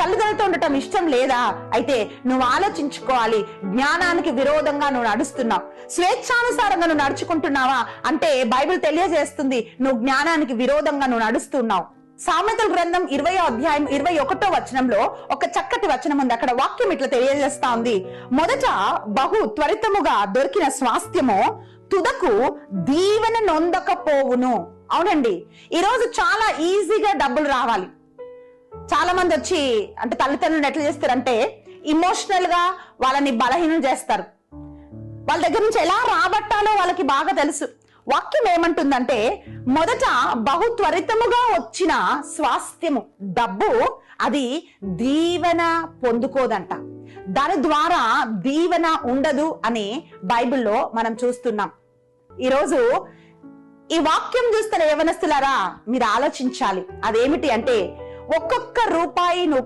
తల్లిదండ్రులతో ఉండటం ఇష్టం లేదా? అయితే నువ్వు ఆలోచించుకోవాలి. జ్ఞానానికి విరోధంగా నువ్వు నడుస్తున్నావు, స్వేచ్ఛానుసారంగా నువ్వు నడుచుకుంటున్నావా అంటే బైబిల్ తెలియజేస్తుంది నువ్వు జ్ఞానానికి విరోధంగా నువ్వు నడుస్తున్నావు. సామెతల గ్రంథం 20వ అధ్యాయం 21వ వచనంలో ఒక చక్కటి వచనం ఉంది. అక్కడ వాక్యం ఇట్లా తెలియజేస్తా ఉంది, మొదట బహు త్వరితముగా దొరికిన స్వాస్థ్యము తుదకు దీవెన నొందకపోవును. అవునండి, ఈరోజు చాలా ఈజీగా డబ్బులు రావాలి. చాలా మంది వచ్చి అంటే తల్లిదండ్రులను ఎట్లా చేస్తారంటే ఇమోషనల్ గా వాళ్ళని బలహీనం చేస్తారు. వాళ్ళ దగ్గర నుంచి ఎలా రాబట్టాలో వాళ్ళకి బాగా తెలుసు. వాక్యం ఏమంటుందంటే మొదట బహు త్వరితముగా వచ్చిన స్వాస్థ్యము డబ్బు అది దీవెన పొందుకోదంట, దాని ద్వారా దీవెన ఉండదు అని బైబిల్లో మనం చూస్తున్నాం. ఈరోజు ఈ వాక్యం చూస్తున్న యవనస్తులారా మీరు ఆలోచించాలి. అదేమిటి అంటే ఒక్కొక్క రూపాయి